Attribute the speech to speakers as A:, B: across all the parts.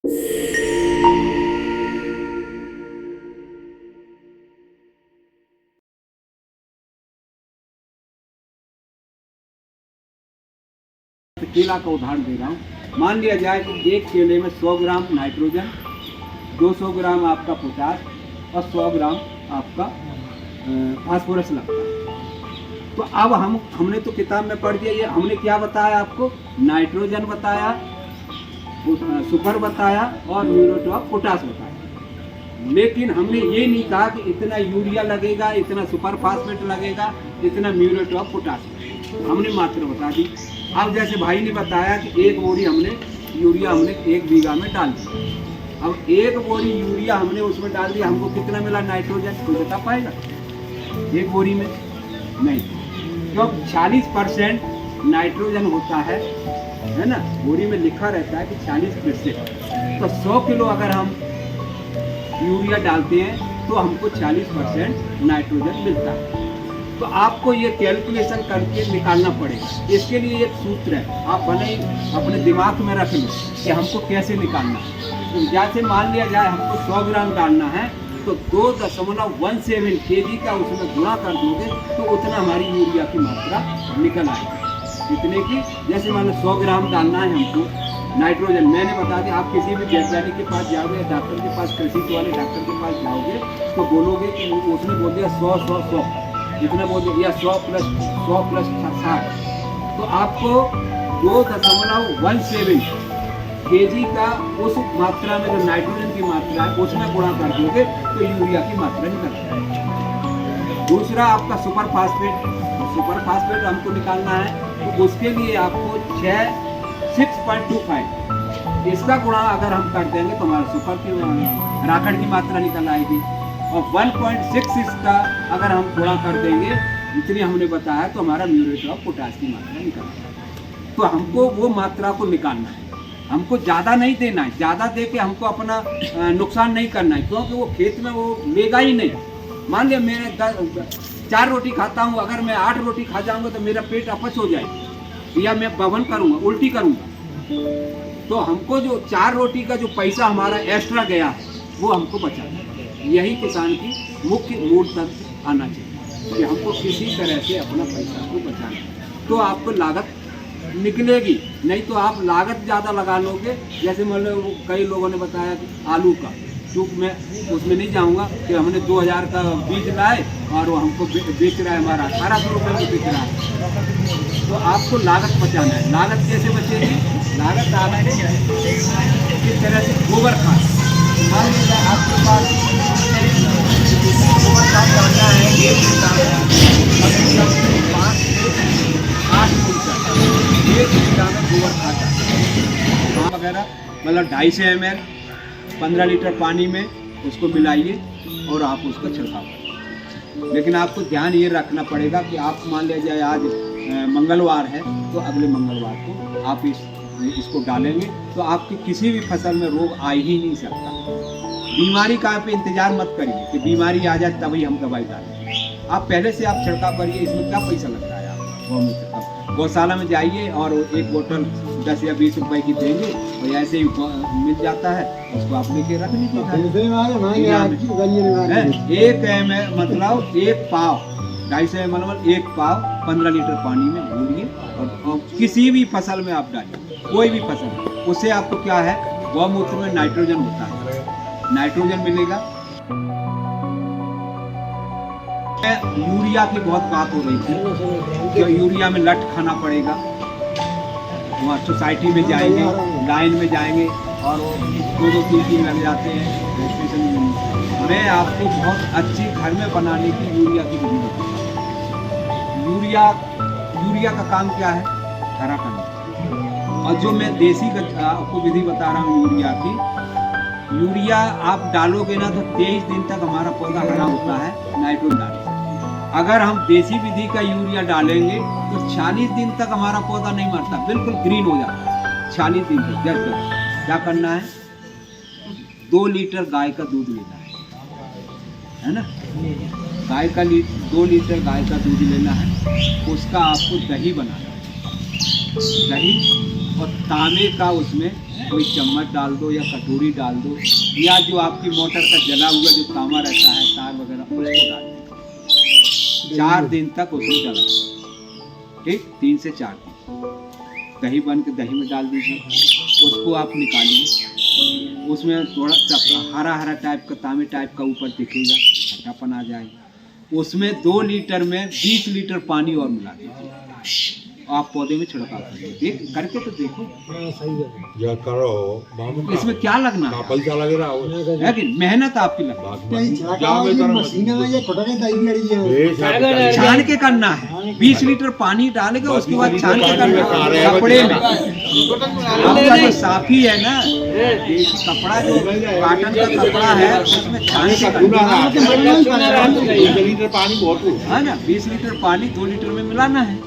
A: केला का उदाहरण दे रहा हूँ। मान लिया जाए कि एक केले में 100 ग्राम नाइट्रोजन, 200 ग्राम आपका पोटाश और 100 ग्राम आपका फास्फोरस लगता है। तो अब हमने तो किताब में पढ़ दिया, ये हमने क्या बताया आपको, नाइट्रोजन बताया, सुपर बताया और म्यूरेट ऑफ पोटाश बताया। लेकिन हमने ये नहीं कहा कि इतना यूरिया लगेगा, इतना सुपर फास्फेट लगेगा, इतना म्यूरेट ऑफ पोटाश। हमने मात्रा बता दी। अब जैसे भाई ने बताया कि एक बोरी यूरिया हमने 1 बीघा में डाल दी। अब 1 बोरी यूरिया हमने उसमें डाल दिया, हमको कितना मिला नाइट्रोजन, कोई बता पाएगा 1 बोरी में? नहीं, क्योंकि 40% नाइट्रोजन होता है ना, बोरी में लिखा रहता है कि 40%। तो 100 किलो अगर हम यूरिया डालते हैं तो हमको 40% नाइट्रोजन मिलता है। तो आपको ये कैलकुलेशन करके निकालना पड़ेगा। इसके लिए एक सूत्र है, आप भले ही अपने दिमाग में रख लो कि हमको कैसे निकालना है। तो जैसे मान लिया जाए हमको 100 ग्राम डालना है, तो 2.17 kg का उसमें गुणा कर दोगे तो उतना हमारी यूरिया की मात्रा निकल आएगी। इतने की, जैसे मान लो 100 ग्राम डालना है हमको नाइट्रोजन, मैंने बता दिया। आप किसी भी वैज्ञानिक के पास जाओगे, डॉक्टर के पास, कृषि वाले डॉक्टर के पास जाओगे तो बोलोगे कि उसने बोल दिया 100 जितना बोल दिया 100 प्लस 60, तो आपको 2.17 kg का उस मात्रा में जो नाइट्रोजन की मात्रा है उसमें गुणा कर दोगे तो यूरिया की मात्रा निकल जाएगी। दूसरा आपका सुपर फास्फेट हमको निकालना है, तो उसके लिए आपको 6.25 इसका गुणा अगर हम कर देंगे तो हमारा सुपर की राखड़ की मात्रा निकल आएगी। और 1.6 इसका अगर हम गुणा कर देंगे, जितनी हमने बताया, तो हमारा म्यूरेट ऑफ पोटाश की मात्रा निकल जाएगी। तो हमको वो मात्रा को निकालना है, हमको ज़्यादा नहीं देना है। ज़्यादा दे के हमको अपना नुकसान नहीं करना है, क्योंकि वो खेत में वो लेगा ही नहीं। मान लिया मैं 4 रोटी खाता हूँ, अगर मैं 8 रोटी खा जाऊँगा तो मेरा पेट अपच हो जाएगा या मैं बवन करूँगा, उल्टी करूँगा। तो हमको जो 4 रोटी का जो पैसा हमारा एक्स्ट्रा गया है वो हमको बचाना है। यही किसान की मुख्य मूल तत्व आना चाहिए कि हमको किसी तरह से अपना पैसा को बचाना है। तो आपको लागत निकलेगी, नहीं तो आप लागत ज़्यादा लगा लोगे। जैसे मतलब कई लोगों ने बताया कि आलू का, क्योंकि मैं उसमें नहीं जाऊंगा कि हमने 2000 का बीज लाए और वो हमको बेच रहा है, हमारा 1800 रुपये में बेच रहा है। तो आपको लागत बचाना है। लागत कैसे बचेगी? लागत आपको किस तरह से गोबर खाद, मान लीजिए आपके पास गोबर खाद डालना है 1 बीघा में गोबर खाद वगैरह, मतलब 250 ml 15 लीटर पानी में उसको मिलाइए और आप उसका छिड़काव करें। लेकिन आपको ध्यान ये रखना पड़ेगा कि आप मान लिया जाए आज मंगलवार है तो अगले मंगलवार को आप इसको डालेंगे तो आपकी किसी भी फसल में रोग आ ही नहीं सकता। बीमारी का पे इंतजार मत करिए कि बीमारी आ जाए तभी हम दवाई डालें। आप पहले से आप छिड़काव करिए। इसमें क्या पैसा लगता है? आप गौमूत्र गौशाला में जाइए और 1 बोतल 10 या 20 रुपए की देंगे और ऐसे ही मिल जाता है, उसको आप लेके रख लीजिए। मतलब 1 पाव 250 ml 1 पाव 15 लीटर पानी में घोलिए और किसी भी फसल में आप डालिए, कोई भी फसल। उससे आपको क्या है, गौमूत्र में नाइट्रोजन होता है, नाइट्रोजन मिलेगा। यूरिया की बहुत बात हो रही थी कि यूरिया में लट खाना पड़ेगा। वहाँ सोसाइटी में जाएंगे, लाइन में जाएंगे और 2-2 3 लग जाते हैं रजिस्ट्रेशन में। मैं आपको बहुत अच्छी घर में बनाने की यूरिया की विधि बताऊँ। यूरिया का काम क्या है? हरा करना। और जो मैं देसी आपको विधि बता रहा हूँ यूरिया की, यूरिया आप डालोगे ना तो 23 दिन तक हमारा पौधा हरा होता है नाइट्रोजन डालने से। अगर हम देसी विधि का यूरिया डालेंगे तो 40 दिन तक हमारा पौधा नहीं मरता, बिल्कुल ग्रीन हो जाता है 40 दिन तक। जब तक क्या करना है, 2 लीटर गाय का दूध लेना है ना, गाय का 2 लीटर गाय का दूध लेना है। उसका आपको दही बनाना है। दही और तांबे का उसमें कोई चम्मच डाल दो या कटोरी डाल दो, या जो आपकी मोटर का जला हुआ जो तांबा रहता है तार वगैरह उसको डाल दो। 4 दिन तक उसको जला, ठीक, 3 से 4 दिन। दही बन के दही में डाल दीजिए, उसको आप निकालिए। उसमें थोड़ा सा हरा हरा टाइप का तांबे टाइप का ऊपर दिखेगा, खट्टापन आ जाएगा। उसमें 2 लीटर में 20 लीटर पानी और मिला दीजिए, आप पौधे में छिड़काव करिए। देख करके तो देखो, करो। इसमें क्या लगना है, पैसा लग रहा है कि मेहनत आपकी लगेगी। छान के करना है, 20 लीटर पानी डालेगा, उसके बाद छान के करना है कपड़े में। आपका जो साफी है ना, देसी कपड़ा जो कॉटन का कपड़ा है, उसमें छान के करना है ना। 20 लीटर पानी 2 लीटर में मिलाना है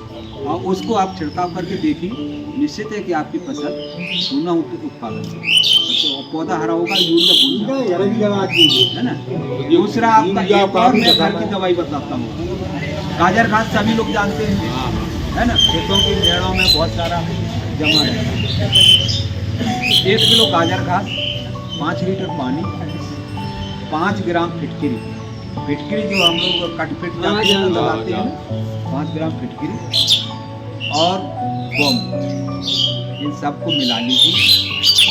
A: और उसको आप छिड़काव करके देखिए, निश्चित है कि आपकी फसल सोना उत्पादन तो पौधा हरा होगा, यूरिया भूल है ना। दूसरा आपका एक और मैं घर की दवाई बताता हूँ, गाजर घास सभी लोग जानते हैं, है ना। खेतों की मेड़ों में बहुत सारा जमा है। 1 किलो गाजर घास, 5 लीटर पानी, 5 ग्राम फिटकिरी जो हम लोग कटफिट लगाते हैं, 5 ग्राम फिटकिरी और गौमूत्र, इन सबको मिला लीजिए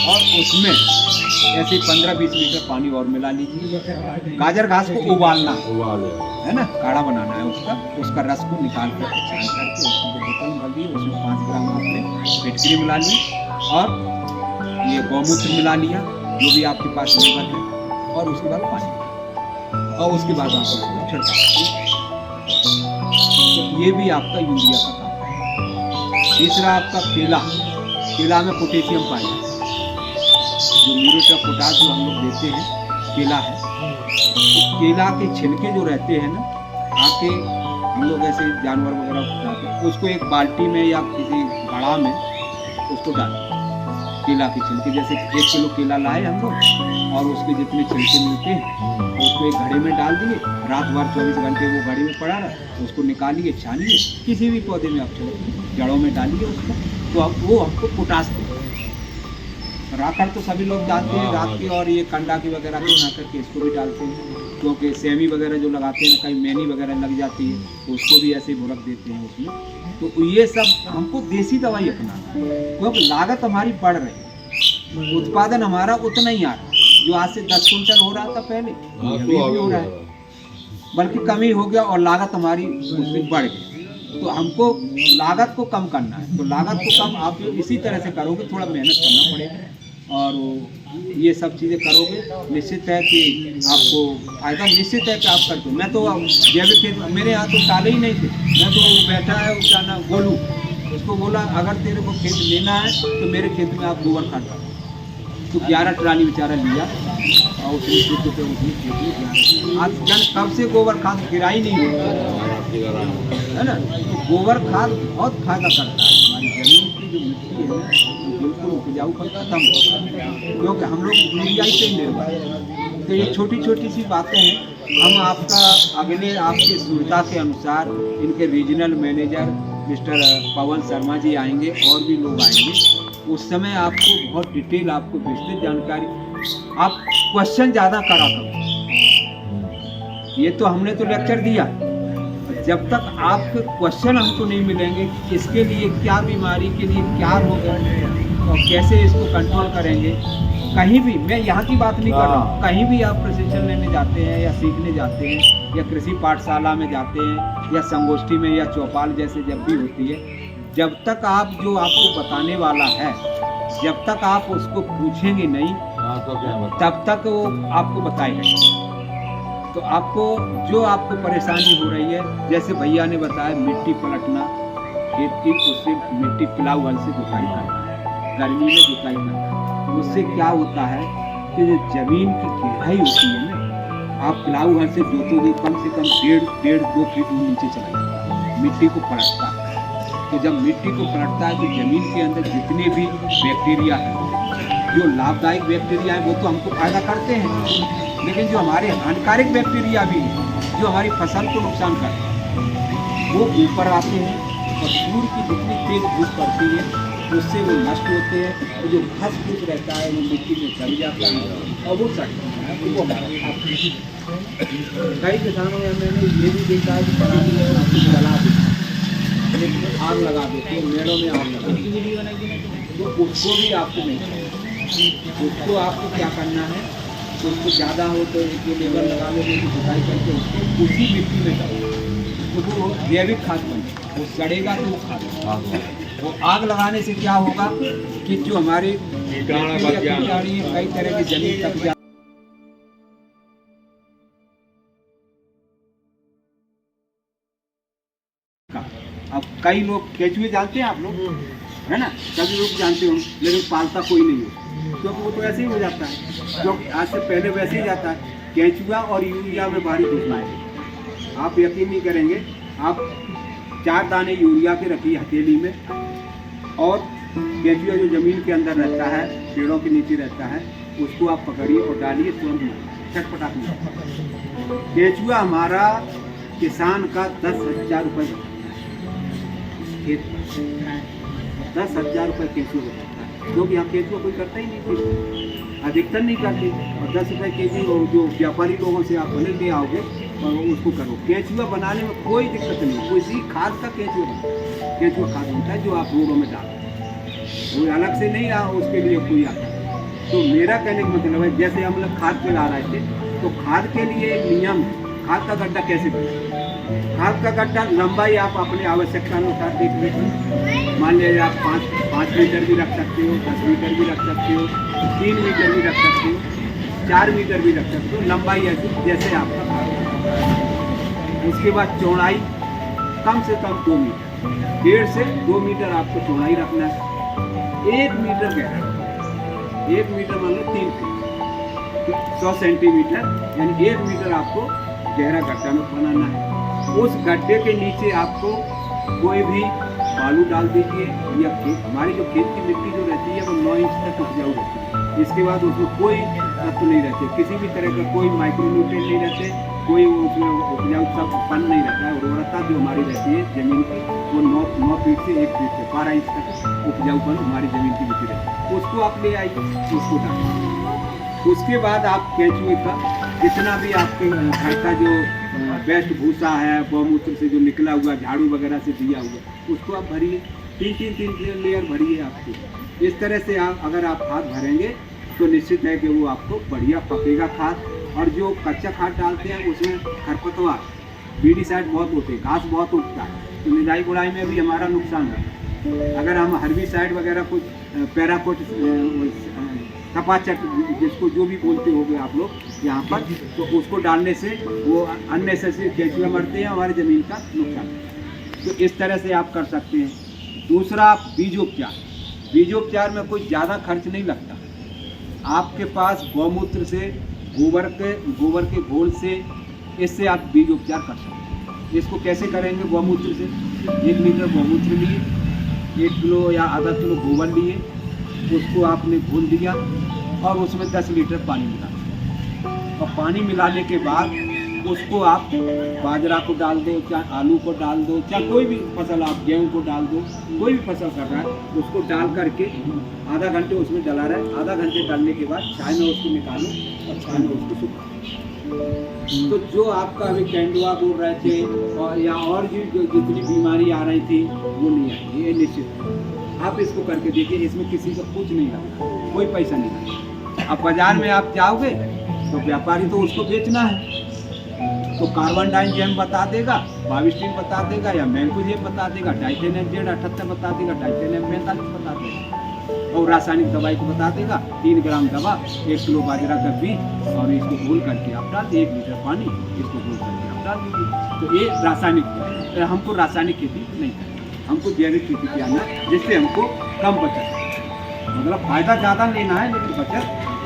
A: और उसमें ऐसे 15-20 लीटर पानी और मिला लीजिए। गाजर घास को उबालना है ना, काढ़ा बनाना है उसका रस को निकाल कर छान करके उसको बोतल में भर दिए, उसमें 5 ग्राम आपने फिटकिरी मिला ली और ये गौमूत्र मिला लिया, जो भी आपके पास लेवल है, और उसके बाद पानी और उसके बाद आप उसको छिड़काव। तो ये भी आपका यूरिया का काम है। तीसरा आपका केला में पोटेशियम पाया जाता है, जो म्यूरेट ऑफ पोटाश जो हम लोग देते हैं, केला है। तो केला के छिलके जो रहते हैं ना, आके हम लोग ऐसे जानवर वगैरह खाते हैं, उसको एक बाल्टी में या किसी घड़ा में उसको डालें। केला के छिलके, जैसे 1 किलो केला लाए हम लोग और उसके जितने छिलके मिलते हैं उसको एक घड़े में डाल दिए, रात भर 24 घंटे वो घड़े में पड़ा रहा, उसको निकालिए, छानिए, किसी भी पौधे में आप जड़ों में डालिए उसको, तो अब वो हमको पोटाश देगा। राखड़ तो सभी लोग जानते हैं, रात की और ये कंडा की वगैरह बना करके इसको भी डालते हैं, क्योंकि सेमी वगैरह जो लगाते हैं कहीं मैनी वगैरह लग जाती है तो उसको भी ऐसे भुरक देते हैं उसमें। तो ये सब हमको देसी दवाई अपनाना है, क्योंकि लागत हमारी बढ़ रही है, उत्पादन हमारा उतना ही आ रहा है। जो आज से 10 कुंटल हो रहा था पहले, अभी भी हो रहा है, बल्कि कमी हो गया और लागत हमारी उससे बढ़ गई। तो हमको लागत को कम करना है, तो लागत को कम आप इसी तरह से करोगे, थोड़ा मेहनत करना पड़ेगा और ये सब चीज़ें करोगे, निश्चित है कि आपको फायदा निश्चित है कि आप करते हो। मैं तो जैविक खेत, मेरे यहाँ तो टाले ही नहीं थे, मैं तो बैठा है उसका ना गोलू, उसको बोला अगर तेरे को खेत लेना है तो मेरे खेत में आप गोबर खाद डालो, तो 11 ट्राली बेचारा लिया और उसने खेत में आज जन कब से गोबर खाद गिरा ही नहीं होता है ना। तो गोबर खाद बहुत फायदा करता है, हमारी जमीन की जो मिट्टी है ना बिल्कुल उपजाऊपन खत्म होता है, क्योंकि हम लोग यूरिया पे निर्भर हैं। तो ये छोटी छोटी सी बातें हैं, हम आपका अगले आपके सुविधा के अनुसार इनके regional manager mister Pawan Sharma ji आएंगे और भी लोग आएंगे, उस समय आपको बहुत डिटेल आपको विस्तृत जानकारी, आप क्वेश्चन ज़्यादा करा करो। ये तो हमने तो लेक्चर दिया, जब तक आपके क्वेश्चन हमको नहीं मिलेंगे कि इसके लिए क्या बीमारी के लिए क्या रोग है और कैसे इसको कंट्रोल करेंगे, कहीं भी मैं यहाँ की बात नहीं कर रहा हूँ, कहीं भी आप प्रशिक्षण लेने जाते हैं या सीखने जाते हैं या कृषि पाठशाला में जाते हैं या संगोष्ठी में या चौपाल जैसे जब भी होती है, जब तक आप जो आपको बताने वाला है जब तक आप उसको पूछेंगे नहीं तब तक वो आपको बताएगा। तो आपको जो आपको परेशानी हो रही है, जैसे भैया ने बताया मिट्टी पलटना खेत की, उससे मिट्टी पिलाऊ हल से जुताई करना है, गर्मी में जुताई करना है, उससे क्या होता है कि जो जमीन की गहराई होती है ना, आप पिलाऊ हल से जोतोगे कम से कम 1.5-2 फीट नीचे चला जाता है, मिट्टी को पलटता है। तो जब मिट्टी को पलटता है तो जमीन के अंदर जितने भी बैक्टीरिया हैं, जो लाभदायक बैक्टीरिया है वो तो हमको फायदा करते हैं, लेकिन जो हमारे हानिकारक बैक्टीरिया भी हैं जो हमारी फसल को नुकसान करते हैं वो ऊपर आते हैं और सूर्य की जितनी तेज धूप पड़ती है उससे वो नष्ट होते हैं, तो जो घास फूस रहता है वो मिट्टी में चल जाता है और वो सटता है, तो वो हमारा खाद। कई किसानों में मैंने ये भी देखा है कि पराली में आपको जला देते हैं, आग लगा देते हैं, मेड़ों में आग लगा देते हैं, तो उसको भी आपको नहीं करना। उसको आपको क्या करना है, तो उसको ज़्यादा हो तो एक लेबर लगा लेने की जुताई करके उसको उसी मिट्टी में डालो, तो वो जैविक खाद बने, वो सड़ेगा तो वो खाद होगा। वो आग लगाने से क्या होगा कि जो हमारी कीटाणु कई तरह की जमीन तक जा अब कई लोग केंचुए जानते हैं आप लोग, है ना, सभी लोग जानते हो, लेकिन पालता कोई नहीं हो, क्योंकि वो तो ऐसे ही हो जाता है, क्योंकि आज से पहले वैसे ही जाता है। केंचुआ और यूरिया में भारी तुलना है। आप यकीन नहीं करेंगे, आप 4 दाने यूरिया के रखिए हथेली में, और केंचुआ जो ज़मीन के अंदर रहता है, पेड़ों के नीचे रहता है, उसको आप पकड़िए और डालिए, तुरंत चटपटा नहीं। केंचुआ हमारा किसान का 10,000 रुपये खेत, 10,000 रुपये केंचुआ बताता है, क्योंकि यहाँ केंचुआ कोई करता ही नहीं, केंचुआ अधिकतर नहीं करते। और 10 रुपये केजी जो व्यापारी लोगों से आप बने ले आओगे और उसको करो। केंचुआ बनाने में कोई दिक्कत नहीं, कोई सी खाद का केंचुआ बनता है, केंचुआ खाद होता है जो आप रोडों में डालते हैं, कोई अलग से नहीं रहा उसके लिए कोई आता है। तो मेरा कहने का मतलब है, जैसे हम लोग खाद पे ला रहे थे, तो खाद के लिए एक नियम है, खाद का गड्ढा कैसे बनाए। खाद का गड्ढा लंबाई आप अपने आवश्यकता अनुसार देख लीजिए, मान लीजिए आप 5 मीटर भी रख सकते हो, 10 मीटर भी रख सकते हो, 3 मीटर भी रख सकते हो, 4 मीटर भी रख सकते हो, लंबाई ऐसी जैसे आपका खाद। उसके बाद चौड़ाई कम से कम 2 मीटर, 1.5 से 2 मीटर आपको चौड़ाई रखना है। 1 मीटर गहरा, 1 मीटर मान लो 3 फीट, 100 सेंटीमीटर, यानी 1 मीटर आपको गहरा गड्ढा में बनाना है। उस गड्ढे के नीचे आपको कोई भी बालू डाल दीजिए, या हमारी जो खेत की मिट्टी जो रहती है वो 9 इंच तक उपजाऊ रहती है। इसके बाद उसमें कोई तत्व नहीं रहते, किसी भी तरह का कोई माइक्रोन्यूट्रिएंट नहीं रहते, कोई उसमें उपजाऊपन नहीं रहता है। उर्वरता जो हमारी रहती है ज़मीन की, वो 9 फीट से 1 फीट से 12 इंच तक उपजाऊपन हमारी ज़मीन की मिट्टी रहती है। उसको आप ले आइए, उसको डालिए। उसके बाद आप केंचुए का जितना भी आपके घर का जो वेस्ट भूसा है, गौमूत्र से जो निकला हुआ, झाड़ू वगैरह से दिया हुआ, उसको आप भरिए, 3 लेयर भरिए आपको। इस तरह से आप अगर आप खाद भरेंगे तो निश्चित है कि वो आपको बढ़िया पकेगा खाद। और जो कच्चा खाद डालते हैं उसमें खरपतवार, वीडीसाइड बहुत होते हैं, घास बहुत उगता है, तो निदाई गुड़ाई में भी हमारा नुकसान है। अगर हम हर्बिसाइड वगैरह कुछ पैराकोट, तपाचट, जिसको जो भी बोलते होगे आप लोग यहाँ पर, तो उसको डालने से वो अननेसेसरी केंचुए मरते हैं, हमारी ज़मीन का नुकसान। तो इस तरह से आप कर सकते हैं। दूसरा, बीजोपचार। बीजोपचार में कोई ज़्यादा खर्च नहीं लगता। आपके पास गौमूत्र से, गोबर के घोल से, इससे आप बीजोपचार कर सकते हैं। इसको कैसे करेंगे? गौमूत्र से 1 लीटर गौमूत्र लिए, 1 किलो या आधा किलो गोबर लिए, उसको आपने घोल दिया और उसमें 10 लीटर पानी मिला, और पानी मिलाने के बाद उसको आप बाजरा को डाल दो, चाहे आलू को डाल दो, चाहे कोई भी फसल, आप गेहूं को डाल दो, कोई भी फसल कर रहा है, उसको डाल करके आधा घंटे उसमें डला रहे। आधा घंटे डालने के बाद छाया में उसको निकालो और छाया में उसको सुखाओ। तो जो आपका अभी कैंडुआ बोल रहे थे और या और भी जितनी बीमारी आ रही थी वो नहीं आएगी, ये निश्चित। आप इसको करके देखिए, इसमें किसी का कुछ नहीं लगता, कोई पैसा नहीं लगता। अब बाजार में आप जाओगे तो व्यापारी तो उसको बेचना है, तो कार्बन डाइजेम बता देगा, बाविस्टीन बता देगा, या मैंकोजेब बता देगा, टाइटेनियम जेड 78 बता देगा, टाइटेनियम 45 बता देगा, और रासायनिक दवाई को बता देगा। 3 ग्राम दवा, 1 किलो बाजरा का बीज, और इसको घोल करके आप डाल दीजिए, 1 लीटर पानी, इसको घोल करके आप डाल दीजिए। तो ये रासायनिक है। हमको रासायनिक खेती नहीं करनी, हमको जैविक खेती की आना, जिससे हमको कम बचत, मतलब फायदा ज़्यादा लेना है लेकिन बचत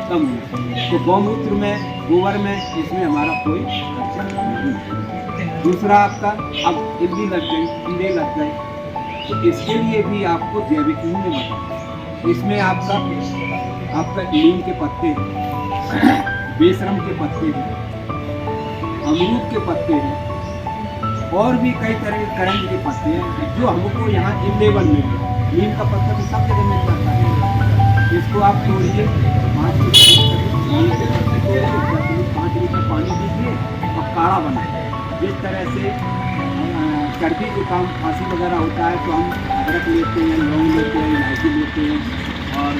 A: कम होना। तो गौमूत्र में, गोबर में, इसमें हमारा कोई खर्चा नहीं है। दूसरा, आपका अब इल्ली लग गई, कीड़े लग गए, तो इसके लिए भी आपको जैविक नीम में बताओ। इसमें आपका नीम के पत्ते हैं, बेशरम के पत्ते हैं, अमरूद के पत्ते हैं, और भी कई तरह के करंज के पत्ते हैं, जो हमको यहाँ अवेलेबल मिल रहे हैं। नीम का पत्ता तो सब जगह मिल जाता है। इसको आप तोड़िए, 5 लीटर पानी दीजिए और काढ़ा बनाइए। जिस तरह से सर्दी जुकाम खांसी वगैरह होता है तो हम अदरक लेते हैं, लौंग लेते हैं, इलायची लेते हैं और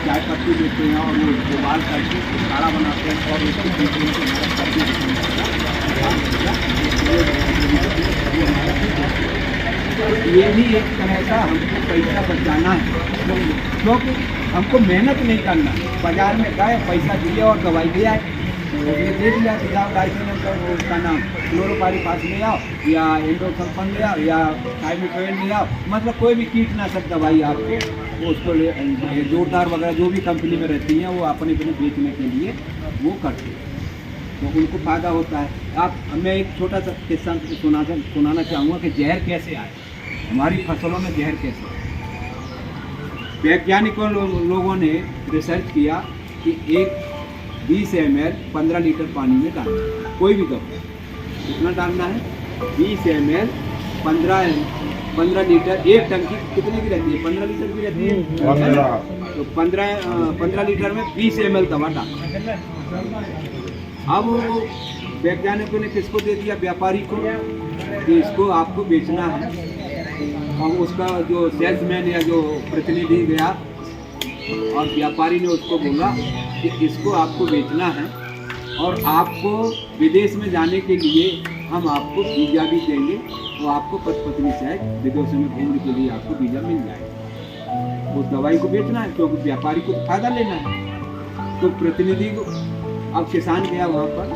A: चाय पत्ती लेते हैं और वो उबाल करके काढ़ा बनाते हैं और उसको पीते हैं तो हमारा सर्दी जुकाम ये भी एक तरह का हमको पैसा बचाना है, क्योंकि हमको मेहनत नहीं करना। बाजार में गए, पैसा दिए और दवाई ले आए, उसने देख लिया कि जाओ डाइथेनॉल का उसका नाम क्लोरोपाइरीफास ले आओ या एंडोसल्फान ले आओ या थाइमिथोएन ले आओ, मतलब कोई भी कीटनाशक दवाई आपको उसको जोरदार वगैरह जो भी कंपनी में रहती हैं वो अपने बेचने के लिए वो करते हैं, तो उनको फ़ायदा होता है। आप मैं एक छोटा सा किस्सा सुनाना चाहूँगा कि जहर कैसे आए, हमारी फसलों में जहर कैसे आए। वैज्ञानिकों लोगों ने रिसर्च किया कि एक 20 ml 15 लीटर पानी में डालना है, कोई भी दवा कितना डालना है, 20 ml 15 लीटर। एक टंकी कितने की रहती है, 15 लीटर की रहती है, तो 15 लीटर में 20 ml दवा डालना है। अब वैज्ञानिकों ने किसको दे दिया, व्यापारी को, कि इसको आपको बेचना है। और उसका जो सेल्समैन या जो प्रतिनिधि गया और व्यापारी ने उसको बोला कि इसको आपको बेचना है और आपको विदेश में जाने के लिए हम आपको वीज़ा भी देंगे और आपको पत्नी सहित विदेशों में घूमने के लिए आपको वीज़ा मिल जाएगा। उस दवाई को बेचना है क्योंकि व्यापारी को फायदा लेना है। तो प्रतिनिधि को, अब किसान गया वहाँ पर,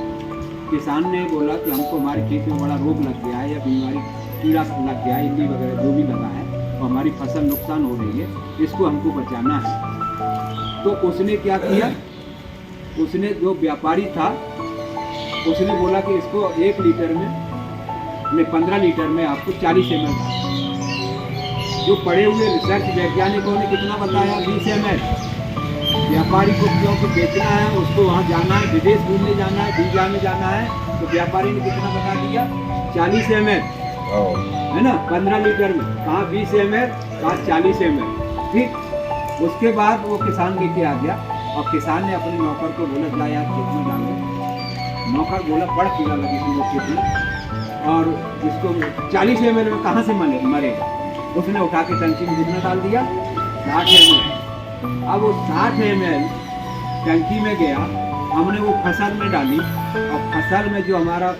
A: किसान ने बोला कि हमको हमारे खेत में बड़ा रोग लग गया है या बीमारी कीड़ा लग गया है, इल्ली वगैरह जो भी लगा है और हमारी फसल नुकसान हो रही है, इसको हमको बचाना है। तो उसने क्या किया, उसने जो व्यापारी था उसने बोला कि इसको 1 लीटर में 15 लीटर में आपको 40 ml, जो पढ़े हुए रिसर्च वैज्ञानिकों ने कितना बताया, 20 ml। व्यापारी को क्योंकि बेचना है, उसको वहाँ जाना है, विदेश घूमने जाना है, वीजा में जाना है, तो व्यापारी ने कितना बता दिया, 40 ml, है ना, 15 लीटर में, कहाँ 20 ml, कहाँ 40 ml। ठीक, उसके बाद वो किसान लेके आ गया और किसान ने अपने नौकर को बोला, जा यार खेत में डालो। नौकर बोला, बड़ा कीड़ा लगी थी वो खेत में और इसको 40 ml में कहाँ से मरेगा। उसने उठा के टंकी में कितना डाल दिया, 60 ml। अब वो 60 ml टंकी में गया, हमने वो फसल में डाली और फसल में जो हमारा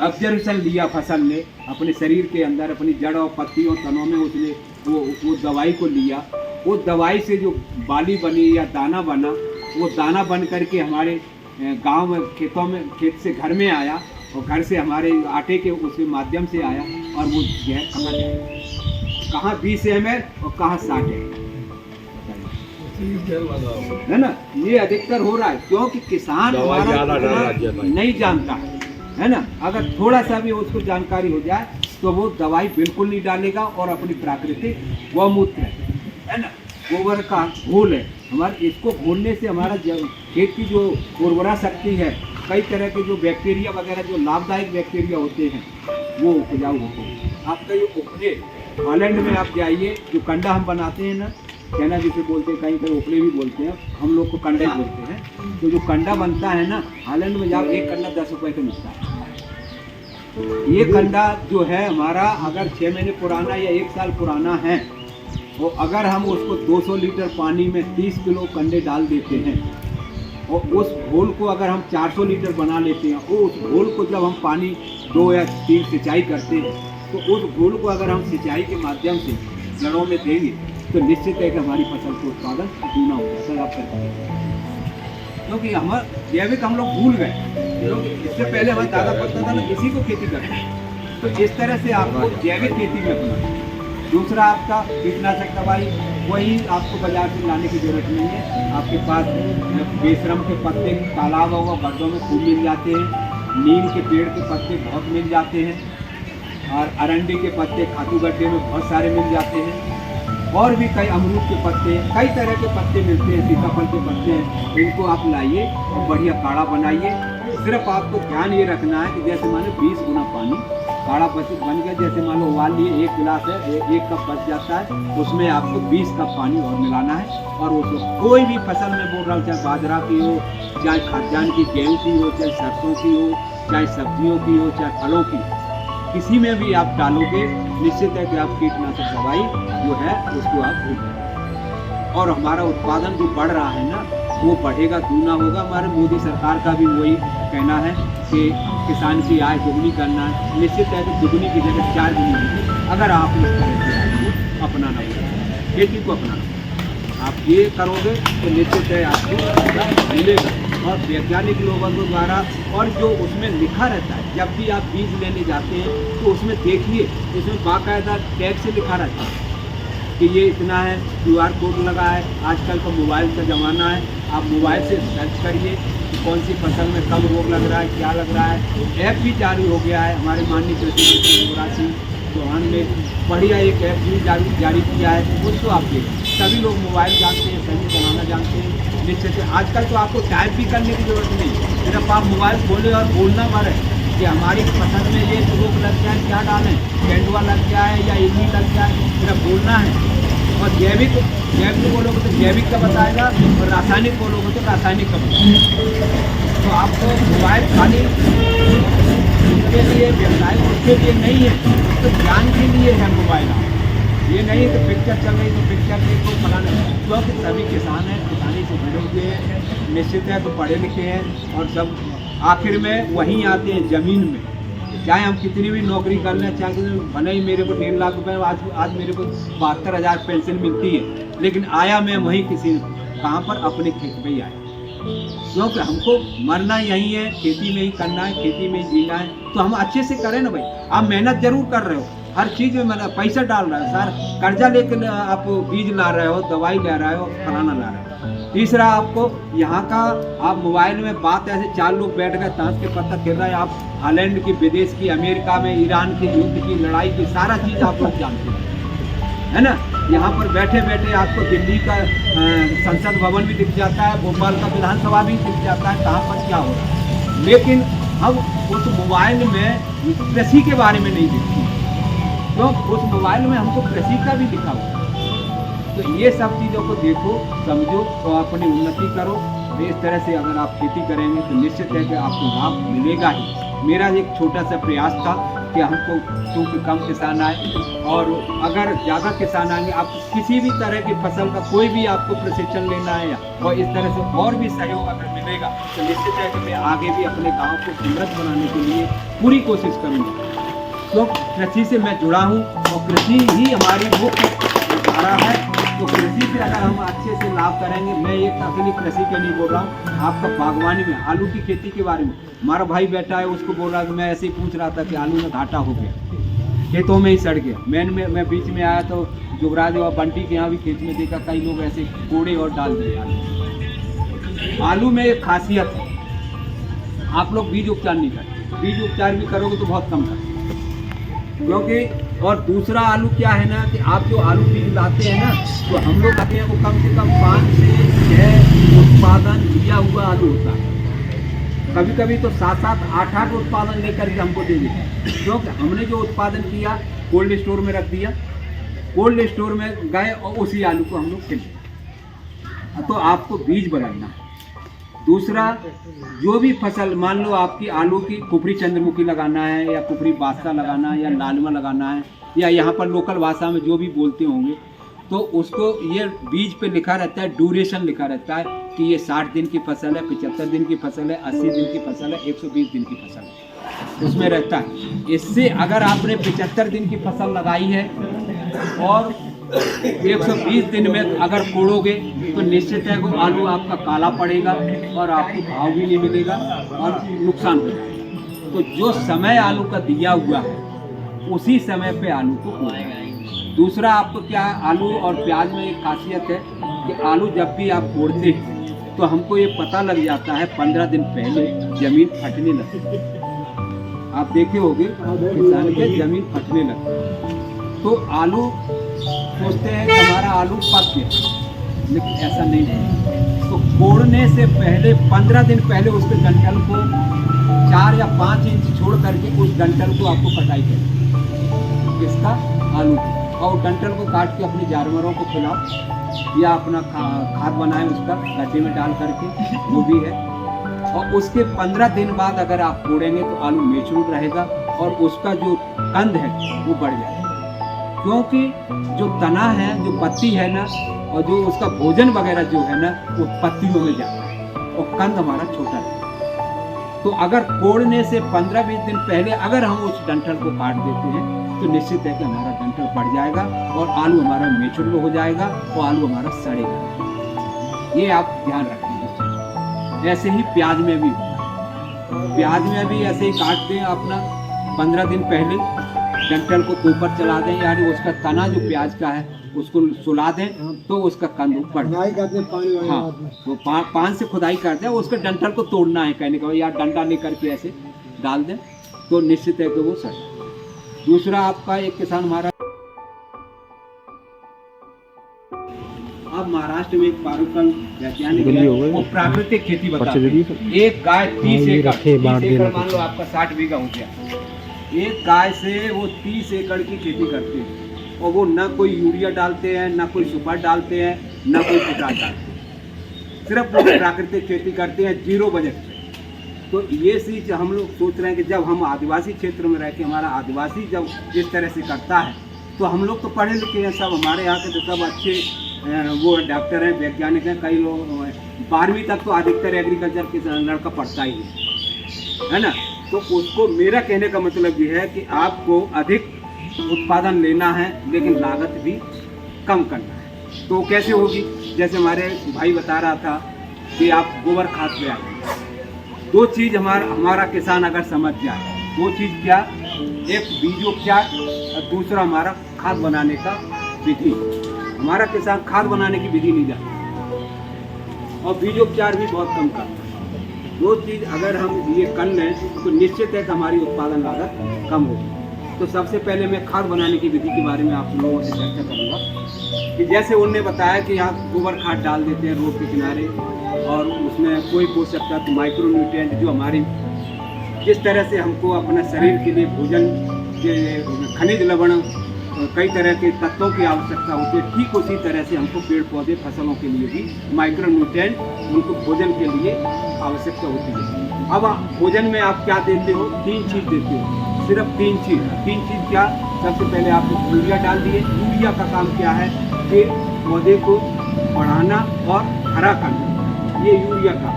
A: ऑब्जर्वेशन लिया, फसल ने अपने शरीर के अंदर अपनी जड़ और पत्ती और तनों में उसने वो दवाई को लिया। वो दवाई से जो बाली बनी या दाना बना, वो दाना बन करके हमारे गांव में खेतों में, खेत से घर में आया और घर से हमारे आटे के उसके माध्यम से आया और वो जहर कहाँ गया, कहाँ 20 ml और कहाँ 60 ml, है ना। ये अधिकतर हो रहा है क्योंकि किसान हमारा नहीं जानता है ना। अगर थोड़ा सा भी उसको जानकारी हो जाए तो वो दवाई बिल्कुल नहीं डालेगा और अपनी प्राकृतिक गौमूत्र है ना, गोबर का घोल है हमारे, इसको घोलने से हमारा खेत की जो उर्वरा शक्ति है, कई तरह के जो बैक्टीरिया वगैरह जो लाभदायक बैक्टीरिया होते हैं वो उपजाऊ होते हैं। आपका ये उपले हॉलैंड में आप जाइए, जो कंडा हम बनाते हैं ना, कहना जिसे बोलते हैं, कहीं कहीं उपले भी बोलते हैं, हम लोग को कंडा ही बोलते हैं। तो जो कंडा बनता है ना, हॉलैंड में जाओ, एक कंडा 10 रुपये का मिलता है। ये कंडा जो है हमारा, अगर 6 महीने पुराना या 1 साल पुराना है, तो अगर हम उसको 200 लीटर पानी में 30 किलो कंडे डाल देते हैं और उस घोल को अगर हम 400 लीटर बना लेते हैं, और उस घोल को जब हम पानी 2 या 3 सिंचाई करते हैं, तो उस घोल को अगर हम सिंचाई के माध्यम से जड़ों में देंगे तो निश्चित है कि हमारी फसल का उत्पादन दूना हो जाता है। आप करते क्योंकि हम जैविक हम लोग भूल गए, इससे पहले हमारे दादा पड़ता था ना, इसी को खेती करते हैं। तो इस तरह से आपको जैविक खेती में अपना। दूसरा आपका कीटनाशक दवाई, वही आपको बाजार से लाने की जरूरत नहीं है। आपके पास बेशरम के पत्ते तालाब और गड्ढों में खूब मिल जाते हैं, नीम के पेड़ के पत्ते बहुत मिल जाते हैं, और अरंडी के पत्ते खातू गड्ढे में बहुत सारे मिल जाते हैं, और भी कई अमरूद के पत्ते, कई तरह के पत्ते मिलते हैं, सीताफल के पत्ते हैं। इनको आप लाइए और बढ़िया काढ़ा बनाइए। सिर्फ आपको ध्यान ये रखना है कि जैसे माने 20 गुना पानी काढ़ा बन गया, जैसे मान लो उबाल लिए 1 गिलास है, 1 कप बच जाता है, उसमें आपको 20 कप पानी और मिलाना है। और उसको कोई भी फसल में बोल रहा हूँ, चाहे बाजरा की हो, चाहे खाद्यान्न की, गेहूँ की हो, चाहे सरसों की हो, चाहे सब्जियों की हो, चाहे फलों की, किसी में भी आप डालोगे निश्चित है कि आप कीटनाशक दवाई जो है उसको आप भूल जाएंगे। और हमारा उत्पादन जो बढ़ रहा है ना, वो बढ़ेगा, दूना होगा। हमारे मोदी सरकार का भी वही कहना है कि किसान की आय दुगनी करना है। निश्चित है कि दुगनी की जगह 4 गुनी होगी अगर आप इस तरह से आय को अपनाना होगा, खेती को अपनाना होगा। आप ये करोगे तो निश्चित है आपको मिलेगा। और वैज्ञानिक लोगों के द्वारा, और जो उसमें लिखा रहता है, जब भी आप बीज लेने जाते हैं तो उसमें देखिए, उसमें बाकायदा टैग से लिखा रहता है कि ये इतना है, QR कोड लगा है। आजकल तो मोबाइल का ज़माना है, आप मोबाइल से सर्च करिए कि कौन सी फसल में कब रोग लग रहा है, क्या लग रहा है। ऐप भी जारी हो गया है, हमारे माननीय कृषि मंत्री शिवराज सिंह चौहान ने बढ़िया एक ऐप भी जारी किया है, उसको आप देखिए। सभी लोग मोबाइल जानते हैं, सभी चलाना जानते हैं। निश्चित से आजकल तो आपको टाइप भी करने की जरूरत नहीं, सिर्फ आप मोबाइल खोलें और बोलना मारे कि हमारी फसल में ये रोग लग जाए, क्या डालें, केंडुआ लग जाए या इल्ली लग जाए, सिर्फ बोलना है। और जैविक बोलोगे तो जैविक का बताएगा, और रासायनिक बोलोगे तो रासायनिक का बताएगा। तो आपको मोबाइल खाली उसके लिए, व्यवसाय उसके लिए नहीं है, तो ज्ञान के लिए है मोबाइल। ये नहीं कि पिक्चर चल रही तो पिक्चर देखो फलाना, क्योंकि सभी किसान हैं, किसानी से जुड़े हुए हैं, निश्चित है तो पढ़े लिखे हैं, और सब आखिर में वहीं आते हैं ज़मीन में। चाहे हम कितनी भी नौकरी कर लें, चाहे भले ही मेरे को 1.5 लाख रुपए आज मेरे को 72,000 पेंशन मिलती है, लेकिन आया मैं वहीं किसी कहाँ पर, अपने खेत में ही आया। क्योंकि हमको मरना यहीं है, खेती में ही करना है, खेती में ही जीना है, तो हम अच्छे से करें ना भाई। आप मेहनत जरूर कर रहे हो, हर चीज़ में मैंने पैसा डाल रहा है सर, कर्जा लेकर आप बीज ला रहे हो, दवाई ले रहे हो, फलाना ला रहे हो। तीसरा, आपको यहाँ का आप मोबाइल में बात ऐसे 4 लोग बैठ गए, ताश के पत्ता खेल रहे हैं, आप हालैंड की, विदेश की, अमेरिका में ईरान के युद्ध की, लड़ाई की सारा चीज़ आप लोग जानते हैं, है ना। यहाँ पर बैठे बैठे आपको दिल्ली का संसद भवन भी दिख जाता है, भोपाल का विधानसभा भी दिख जाता है, कहाँ पर क्या हो रहा है। लेकिन अब उस मोबाइल में कृषि के बारे में नहीं दिखती, तो उस मोबाइल में हमको कृषि का भी दिखा हुआ। तो ये सब चीज़ों को देखो, समझो, तो अपनी उन्नति करो। इस तरह से अगर आप खेती करेंगे तो निश्चित है कि आपको लाभ मिलेगा ही। मेरा एक छोटा सा प्रयास था कि हमको क्योंकि कम किसान आए, और अगर ज़्यादा किसान आएंगे, आप किसी भी तरह की फसल का कोई भी आपको प्रशिक्षण लेना है, और इस तरह से और भी सहयोग अगर मिलेगा तो निश्चित है कि मैं आगे भी अपने गाँव को समृद्ध बनाने के लिए पूरी कोशिश करूँगा। तो कृषि से मैं जुड़ा हूँ, और कृषि ही हमारी मुख्य धारा है। तो कृषि से अगर हम अच्छे से लाभ करेंगे, मैं ये अकेली कृषि के नहीं बोल रहा हूँ, आपका बागवानी में आलू की खेती के बारे में हमारा भाई बैठा है, उसको बोल रहा है कि मैं ऐसे ही पूछ रहा था कि आलू में घाटा हो गया, खेतों में ही सड़ गया। मैं बीच में आया तो युवराज और बंटी के यहाँ भी खेत में देखा, कई लोग ऐसे कोड़े और डाल दिए आलू। आलू में एक खासियत है, आप लोग बीज उपचार नहीं करते, बीज उपचार भी करोगे तो बहुत कम करते, क्योंकि और दूसरा आलू क्या है ना कि आप जो आलू बीज लाते हैं ना, तो हम लोग आते हैं वो कम से कम 5 से 6 उत्पादन किया हुआ आलू होता है। कभी कभी तो 7-7, 8-8 उत्पादन लेकर के हमको दे देते हैं, क्योंकि हमने जो उत्पादन किया कोल्ड स्टोर में रख दिया, कोल्ड स्टोर में गए और उसी आलू को हम लोग खिल दिया। तो आपको बीज बदलना है। दूसरा, जो भी फसल, मान लो आपकी आलू की कुफरी चंद्रमुखी लगाना है, या कुफरी बादशाह लगाना है, या लालमा लगाना है, या यहाँ पर लोकल भाषा में जो भी बोलते होंगे, तो उसको ये बीज पे लिखा रहता है, ड्यूरेशन लिखा रहता है कि ये 60 दिन की फसल है, 75 दिन की फसल है, 80 दिन की फसल है, 120 दिन की फसल है, उसमें रहता है। इससे अगर आपने 75 दिन की फसल लगाई है और 120 दिन में अगर कोड़ोगे तो निश्चित है कि आलू आपका काला पड़ेगा और आपको भाव भी नहीं मिलेगा और नुकसान हो जाएगा। तो जो समय आलू का दिया हुआ है उसी समय पे आलू को कोड़ना। दूसरा, आपको क्या, आलू और प्याज में एक खासियत है कि आलू जब भी आप कोड़ते हैं तो हमको ये पता लग जाता है 15 दिन पहले जमीन फटने लगती है। आप देखे होंगे किसान के जमीन फटने लगती है, तो आलू सोचते हैं कि हमारा आलू पक गया, लेकिन ऐसा नहीं है। तो कोड़ने से पहले 15 दिन पहले उसके डंठल को 4 या 5 इंच छोड़ करके उस डंठल को आपको कटाई करें, इसका आलू की, और डंठल को काट के अपने जानवरों को खिलाओ या अपना खाद बनाए उसका गड्ढे में डाल करके, वो भी है। और उसके 15 दिन बाद अगर आप कोड़ेंगे तो आलू मेचूर रहेगा और उसका जो कंद है वो बढ़ जाएगा, क्योंकि जो तना है, जो पत्ती है ना, और जो उसका भोजन वगैरह जो है ना, वो पत्तियों में जाता है और कंद हमारा छोटा है। तो अगर कोड़ने से 15-20 दिन पहले अगर हम उस डंठल को काट देते हैं तो निश्चित है कि हमारा डंठल बढ़ जाएगा और आलू हमारा मेचूर हो जाएगा और आलू हमारा सड़ेगा। ये आप ध्यान रखेंगे। ऐसे ही प्याज में भी होगा, प्याज में भी ऐसे ही काट दें अपना 15 दिन पहले, डंठल को ऊपर चला दें, यानी उसका तना जो प्याज का है उसको सुला दें तो उसका कंद ऊपर, हाँ, वो पान से खुदाई कर दें, उसके डंठल को तोड़ना है, कहने का या डंडा लेकर के ऐसे डाल दें तो निश्चित है कि वो सड़। दूसरा आपका एक किसान हमारा, अब महाराष्ट्र में एक पारुकल वैज्ञानिक है, वो प्राकृतिक खेती बताते हैं। एक गाय 30 एकड़ मान लो आपका 60 बीघा हो गया, एक गाय से वो 30 एकड़ की खेती करते हैं और वो ना कोई यूरिया डालते हैं, ना कोई सुपर डालते हैं, ना कोई पोटाश डालते हैं, सिर्फ वो प्राकृतिक खेती करते हैं जीरो बजट पे। तो ये चीज़ हम लोग सोच रहे हैं कि जब हम आदिवासी क्षेत्र में रह के हमारा आदिवासी जब इस तरह से करता है तो हम लोग तो पढ़े लिखे हैं सब, हमारे यहाँ के तो सब अच्छे वो डॉक्टर हैं, वैज्ञानिक हैं, कई लोग 12वीं तक तो अधिकतर एग्रीकल्चर के लड़का पढ़ता ही है ना। तो उसको मेरा कहने का मतलब ये है कि आपको अधिक उत्पादन लेना है लेकिन लागत भी कम करना है। तो कैसे होगी, जैसे हमारे भाई बता रहा था कि आप गोबर खाद ले आए, दो चीज़ हमारा किसान अगर समझ जाए, दो चीज़ क्या, एक बीजोपचार और दूसरा हमारा खाद बनाने का विधि। हमारा किसान खाद बनाने की विधि नहीं जानता और बीजोपचार भी बहुत कम करता है। दो चीज़ अगर हम ये कर लें तो निश्चित है कि हमारी उत्पादन लागत कम होगी। तो सबसे पहले मैं खाद बनाने की विधि के बारे में आप लोगों से चर्चा करूँगा कि जैसे उन्होंने बताया कि आप गोबर खाद डाल देते हैं रोड के किनारे और उसमें कोई पोषक तत्व, माइक्रो न्यूट्रिएंट जो हमारी जिस तरह से हमको अपने शरीर के लिए भोजन के खनिज लवण कई तरह के तत्वों की आवश्यकता होती है, ठीक उसी तरह से हमको पेड़ पौधे फसलों के लिए भी माइक्रो न्यूट्रिएंट उनको भोजन के लिए आवश्यकता होती है। अब भोजन में आप क्या देते हो, 3 चीज़ देते हो, सिर्फ 3 चीज़ क्या, सबसे पहले आप यूरिया डाल दिए। यूरिया का काम क्या है कि पौधे को बढ़ाना और हरा करना, ये यूरिया का।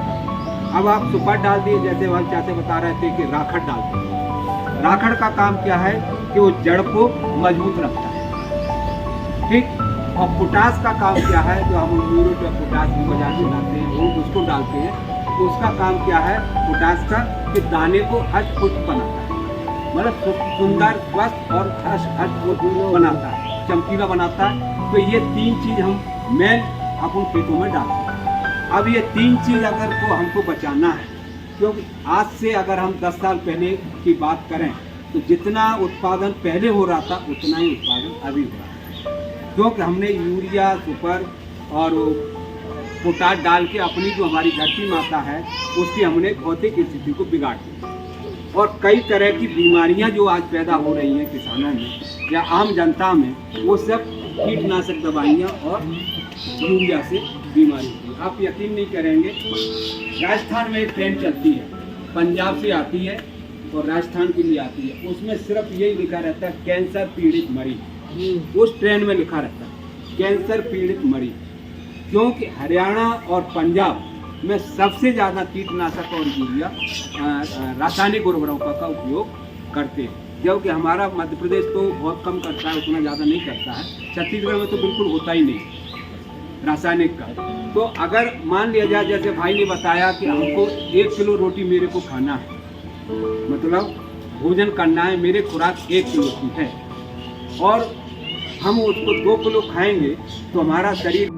A: अब आप सुपर डाल दिए, जैसे वह चाचा बता रहे थे कि राखड़ डालते हैं। राखड़ का काम क्या है कि वो जड़ को मजबूत रखता है, ठीक। और पोटास का काम क्या है, जो हम यूरिया या पोटास भी बाजार से लाते हैं वो उसको डालते हैं, तो उसका काम क्या है पोटास का कि दाने को हष्ट पुष्ट बनाता है, मतलब सुंदर, स्वस्थ और हष्ट पुष्ट बनाता है, चमकीला बनाता है। तो ये 3 चीज़ हम मेन अपन खेतों में डालते हैं। अब ये 3 चीज़ अगर को हमको बचाना है, क्योंकि आज से अगर हम 10 साल पहले की बात करें तो जितना उत्पादन पहले हो रहा था उतना ही उत्पादन अभी हो रहा है, क्योंकि हमने यूरिया, सुपर और पोटाश डाल के अपनी जो हमारी धरती माता है उसकी हमने भौतिक स्थिति को बिगाड़ दिया और कई तरह की बीमारियां जो आज पैदा हो रही हैं किसानों में या आम जनता में, वो सब कीटनाशक दवाइयाँ और यूरिया से बीमारी होती है। आप यकीन नहीं करेंगे, राजस्थान में एक ट्रेन चलती है, पंजाब से आती है और राजस्थान के लिए आती है, उसमें सिर्फ यही लिखा रहता है कैंसर पीड़ित मरीज। उस ट्रेन में लिखा रहता है कैंसर पीड़ित मरीज, क्योंकि हरियाणा और पंजाब में सबसे ज़्यादा कीटनाशक और यूरिया रासायनिक उर्वरकों का उपयोग करते हैं, जबकि हमारा मध्य प्रदेश तो बहुत कम करता है, उतना ज़्यादा नहीं करता है। छत्तीसगढ़ में तो बिल्कुल होता ही नहीं रासायनिक का। तो अगर मान लिया जाए, जैसे भाई ने बताया कि हमको 1 किलो रोटी मेरे को खाना है, मतलब भोजन करना है, मेरे खुराक 1 किलो की है और हम उसको 2 किलो खाएंगे तो हमारा शरीर